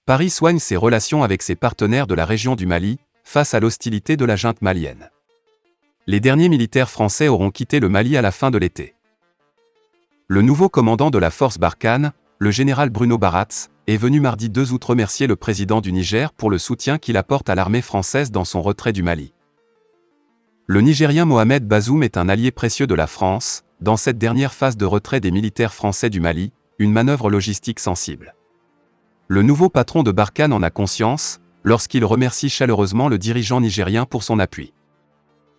Paris soigne ses relations avec ses partenaires de la région du Mali, face à l'hostilité de la junte malienne. Les derniers militaires français auront quitté le Mali à la fin de l'été. Le nouveau commandant de la force Barkhane, le général Bruno Baratz, est venu mardi 2 août remercier le président du Niger pour le soutien qu'il apporte à l'armée française dans son retrait du Mali. Le Nigérien Mohamed Bazoum est un allié précieux de la France, dans cette dernière phase de retrait des militaires français du Mali, une manœuvre logistique sensible. Le nouveau patron de Barkhane en a conscience, lorsqu'il remercie chaleureusement le dirigeant nigérien pour son appui.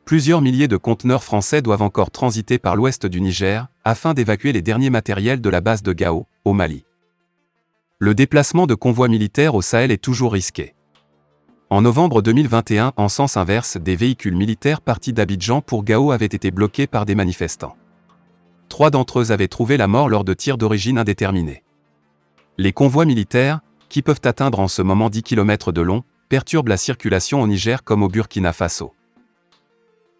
Plusieurs milliers de conteneurs français doivent encore transiter par l'ouest du Niger, afin d'évacuer les derniers matériels de la base de Gao, au Mali. Le déplacement de convois militaires au Sahel est toujours risqué. En novembre 2021, en sens inverse, des véhicules militaires partis d'Abidjan pour Gao avaient été bloqués par des manifestants. 3 d'entre eux avaient trouvé la mort lors de tirs d'origine indéterminée. Les convois militaires, qui peuvent atteindre en ce moment 10 km de long, perturbent la circulation au Niger comme au Burkina Faso.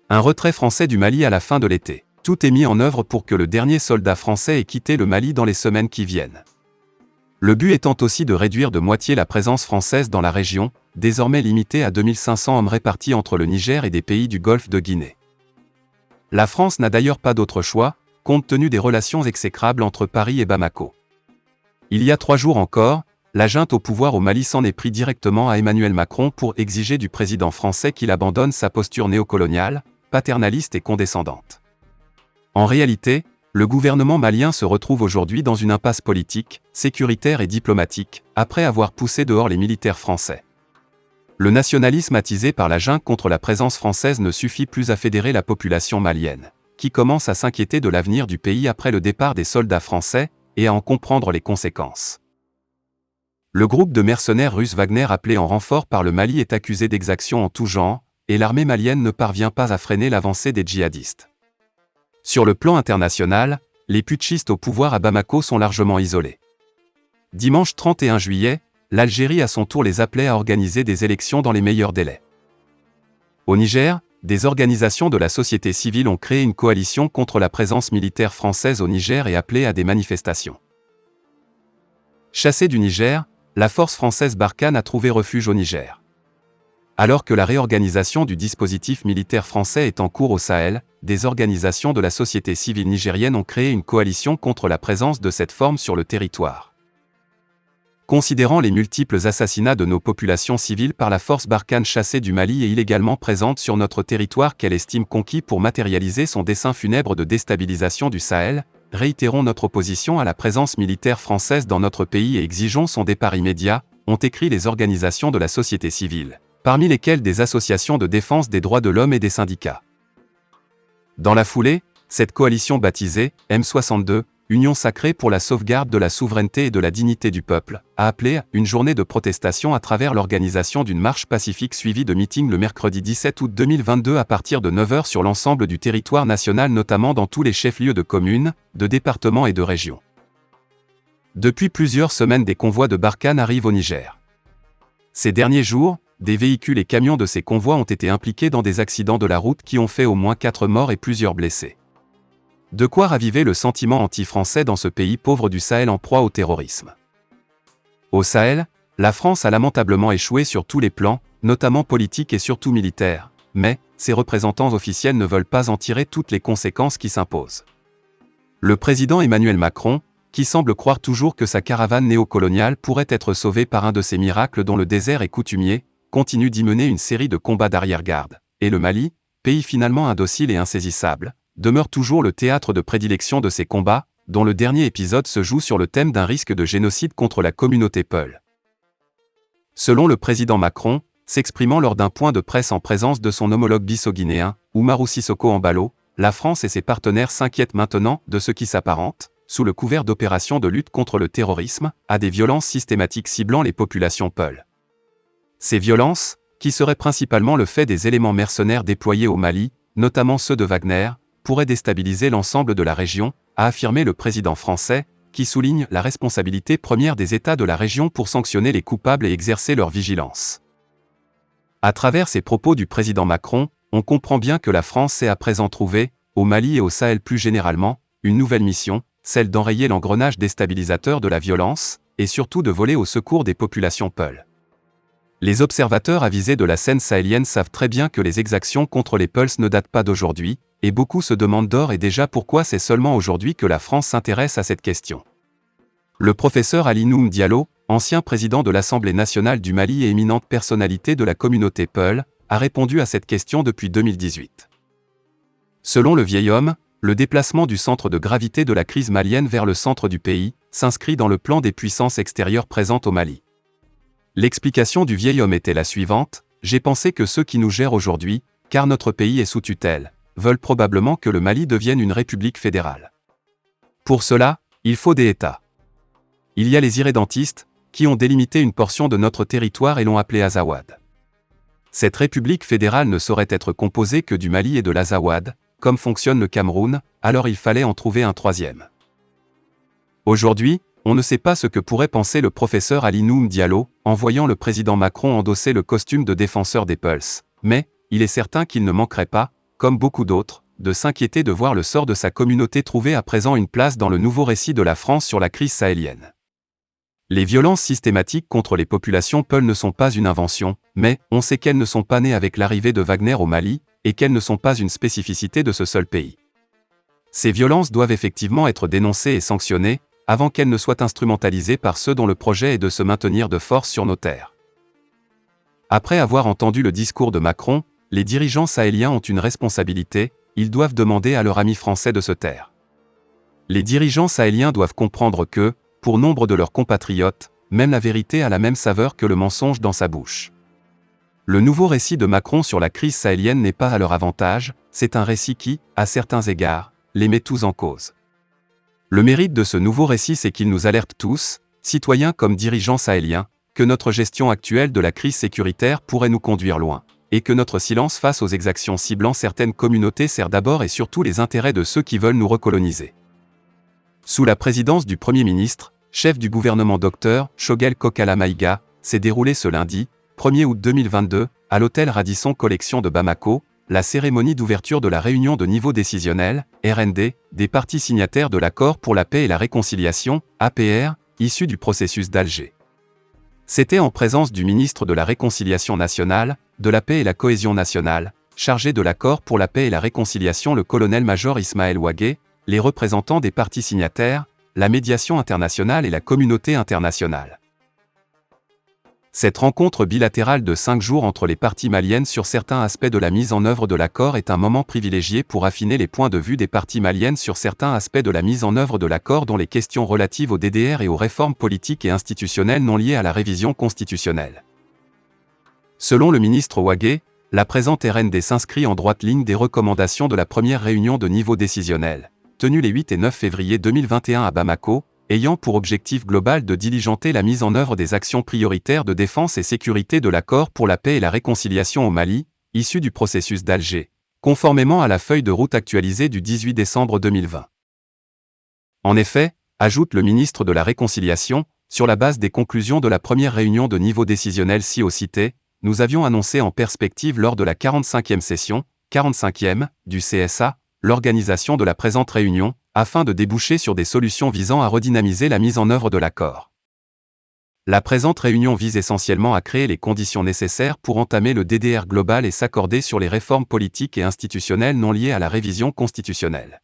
Un retrait français du Mali à la fin de l'été. Tout est mis en œuvre pour que le dernier soldat français ait quitté le Mali dans les semaines qui viennent. Le but étant aussi de réduire de moitié la présence française dans la région, désormais limitée à 2500 hommes répartis entre le Niger et des pays du Golfe de Guinée. La France n'a d'ailleurs pas d'autre choix, compte tenu des relations exécrables entre Paris et Bamako. Il y a 3 jours encore, la junte au pouvoir au Mali s'en est pris directement à Emmanuel Macron pour exiger du président français qu'il abandonne sa posture néocoloniale, paternaliste et condescendante. En réalité, le gouvernement malien se retrouve aujourd'hui dans une impasse politique, sécuritaire et diplomatique, après avoir poussé dehors les militaires français. Le nationalisme attisé par la junte contre la présence française ne suffit plus à fédérer la population malienne, qui commence à s'inquiéter de l'avenir du pays après le départ des soldats français, et à en comprendre les conséquences. Le groupe de mercenaires russes Wagner appelé en renfort par le Mali est accusé d'exactions en tout genre, et l'armée malienne ne parvient pas à freiner l'avancée des djihadistes. Sur le plan international, les putschistes au pouvoir à Bamako sont largement isolés. Dimanche 31 juillet, l'Algérie à son tour les appelait à organiser des élections dans les meilleurs délais. Au Niger, des organisations de la société civile ont créé une coalition contre la présence militaire française au Niger et appelé à des manifestations. Chassée du Niger, la force française Barkhane a trouvé refuge au Niger. Alors que la réorganisation du dispositif militaire français est en cours au Sahel, des organisations de la société civile nigérienne ont créé une coalition contre la présence de cette forme sur le territoire. Considérant les multiples assassinats de nos populations civiles par la force Barkhane chassée du Mali et illégalement présente sur notre territoire qu'elle estime conquis pour matérialiser son dessein funèbre de déstabilisation du Sahel, réitérons notre opposition à la présence militaire française dans notre pays et exigeons son départ immédiat, ont écrit les organisations de la société civile, parmi lesquelles des associations de défense des droits de l'homme et des syndicats. Dans la foulée, cette coalition baptisée M62, Union sacrée pour la sauvegarde de la souveraineté et de la dignité du peuple, a appelé à une journée de protestation à travers l'organisation d'une marche pacifique suivie de meetings le mercredi 17 août 2022 à partir de 9 h sur l'ensemble du territoire national, notamment dans tous les chefs-lieux de communes, de départements et de régions. Depuis plusieurs semaines, des convois de Barkhane arrivent au Niger. Ces derniers jours, des véhicules et camions de ces convois ont été impliqués dans des accidents de la route qui ont fait au moins 4 morts et plusieurs blessés. De quoi raviver le sentiment anti-français dans ce pays pauvre du Sahel en proie au terrorisme. Au Sahel, la France a lamentablement échoué sur tous les plans, notamment politiques et surtout militaires, mais ses représentants officiels ne veulent pas en tirer toutes les conséquences qui s'imposent. Le président Emmanuel Macron, qui semble croire toujours que sa caravane néocoloniale pourrait être sauvée par un de ces miracles dont le désert est coutumier, continue d'y mener une série de combats d'arrière-garde, et le Mali, pays finalement indocile et insaisissable, demeure toujours le théâtre de prédilection de ces combats, dont le dernier épisode se joue sur le thème d'un risque de génocide contre la communauté Peul. Selon le président Macron, s'exprimant lors d'un point de presse en présence de son homologue bissau-guinéen, Oumarou Sissoko Embalo, la France et ses partenaires s'inquiètent maintenant de ce qui s'apparente, sous le couvert d'opérations de lutte contre le terrorisme, à des violences systématiques ciblant les populations Peul. Ces violences, qui seraient principalement le fait des éléments mercenaires déployés au Mali, notamment ceux de Wagner, pourrait déstabiliser l'ensemble de la région, a affirmé le président français, qui souligne la responsabilité première des États de la région pour sanctionner les coupables et exercer leur vigilance. À travers ces propos du président Macron, on comprend bien que la France sait à présent trouver, au Mali et au Sahel plus généralement, une nouvelle mission, celle d'enrayer l'engrenage déstabilisateur de la violence, et surtout de voler au secours des populations Peuls. Les observateurs avisés de la scène sahélienne savent très bien que les exactions contre les Peuls ne datent pas d'aujourd'hui, et beaucoup se demandent d'ores et déjà pourquoi c'est seulement aujourd'hui que la France s'intéresse à cette question. Le professeur Ali Noum Diallo, ancien président de l'Assemblée nationale du Mali et éminente personnalité de la communauté Peul, a répondu à cette question depuis 2018. Selon le vieil homme, le déplacement du centre de gravité de la crise malienne vers le centre du pays s'inscrit dans le plan des puissances extérieures présentes au Mali. L'explication du vieil homme était la suivante: j'ai pensé que ceux qui nous gèrent aujourd'hui, car notre pays est sous tutelle, veulent probablement que le Mali devienne une république fédérale. Pour cela, il faut des États. Il y a les irrédentistes, qui ont délimité une portion de notre territoire et l'ont appelée Azawad. Cette république fédérale ne saurait être composée que du Mali et de l'Azawad, comme fonctionne le Cameroun, alors il fallait en trouver un troisième. Aujourd'hui, on ne sait pas ce que pourrait penser le professeur Ali Noum Diallo, en voyant le président Macron endosser le costume de défenseur des Peuls, mais, il est certain qu'il ne manquerait pas, comme beaucoup d'autres, de s'inquiéter de voir le sort de sa communauté trouver à présent une place dans le nouveau récit de la France sur la crise sahélienne. Les violences systématiques contre les populations Peuls ne sont pas une invention, mais on sait qu'elles ne sont pas nées avec l'arrivée de Wagner au Mali, et qu'elles ne sont pas une spécificité de ce seul pays. Ces violences doivent effectivement être dénoncées et sanctionnées, avant qu'elles ne soient instrumentalisées par ceux dont le projet est de se maintenir de force sur nos terres. Après avoir entendu le discours de Macron, les dirigeants sahéliens ont une responsabilité, ils doivent demander à leurs amis français de se taire. Les dirigeants sahéliens doivent comprendre que, pour nombre de leurs compatriotes, même la vérité a la même saveur que le mensonge dans sa bouche. Le nouveau récit de Macron sur la crise sahélienne n'est pas à leur avantage, c'est un récit qui, à certains égards, les met tous en cause. Le mérite de ce nouveau récit, c'est qu'il nous alerte tous, citoyens comme dirigeants sahéliens, que notre gestion actuelle de la crise sécuritaire pourrait nous conduire loin, et que notre silence face aux exactions ciblant certaines communautés sert d'abord et surtout les intérêts de ceux qui veulent nous recoloniser. Sous la présidence du Premier ministre, chef du gouvernement Dr Choguel Kokala Maïga, s'est déroulée ce lundi, 1er août 2022, à l'hôtel Radisson Collection de Bamako, la cérémonie d'ouverture de la réunion de niveau décisionnel, RND, des parties signataires de l'accord pour la paix et la réconciliation, APR, issu du processus d'Alger. C'était en présence du ministre de la Réconciliation nationale, de la paix et la cohésion nationale, chargé de l'accord pour la paix et la réconciliation le colonel-major Ismaël Ouagué, les représentants des parties signataires, la médiation internationale et la communauté internationale. Cette rencontre bilatérale de 5 jours entre les parties maliennes sur certains aspects de la mise en œuvre de l'accord est un moment privilégié pour affiner les points de vue des parties maliennes sur certains aspects de la mise en œuvre de l'accord, dont les questions relatives au DDR et aux réformes politiques et institutionnelles non liées à la révision constitutionnelle. Selon le ministre Ouagué, la présente RND s'inscrit en droite ligne des recommandations de la première réunion de niveau décisionnel, tenue les 8 et 9 février 2021 à Bamako, ayant pour objectif global de diligenter la mise en œuvre des actions prioritaires de défense et sécurité de l'accord pour la paix et la réconciliation au Mali, issu du processus d'Alger, conformément à la feuille de route actualisée du 18 décembre 2020. En effet, ajoute le ministre de la Réconciliation, sur la base des conclusions de la première réunion de niveau décisionnel ci-haut citée, nous avions annoncé en perspective lors de la 45e session, 45e, du CSA, l'organisation de la présente réunion, afin de déboucher sur des solutions visant à redynamiser la mise en œuvre de l'accord. La présente réunion vise essentiellement à créer les conditions nécessaires pour entamer le DDR global et s'accorder sur les réformes politiques et institutionnelles non liées à la révision constitutionnelle.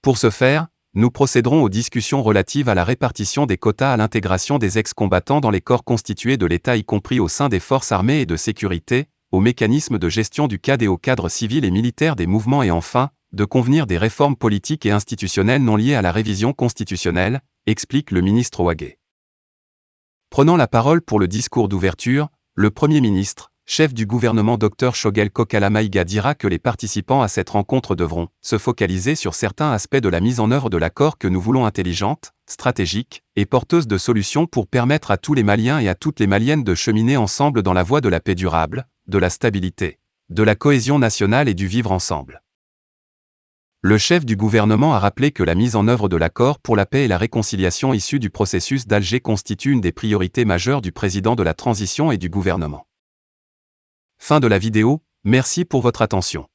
Pour ce faire, nous procéderons aux discussions relatives à la répartition des quotas à l'intégration des ex-combattants dans les corps constitués de l'État, y compris au sein des forces armées et de sécurité, aux mécanismes de gestion du CAD et aux cadres civils et militaires des mouvements, et enfin, de convenir des réformes politiques et institutionnelles non liées à la révision constitutionnelle, explique le ministre Ouagué. Prenant la parole pour le discours d'ouverture, le Premier ministre, chef du gouvernement Dr Choguel Kokala Maïga dira que les participants à cette rencontre devront se focaliser sur certains aspects de la mise en œuvre de l'accord que nous voulons intelligente, stratégique et porteuse de solutions pour permettre à tous les Maliens et à toutes les Maliennes de cheminer ensemble dans la voie de la paix durable, de la stabilité, de la cohésion nationale et du vivre ensemble. Le chef du gouvernement a rappelé que la mise en œuvre de l'accord pour la paix et la réconciliation issu du processus d'Alger constitue une des priorités majeures du président de la transition et du gouvernement. Fin de la vidéo, merci pour votre attention.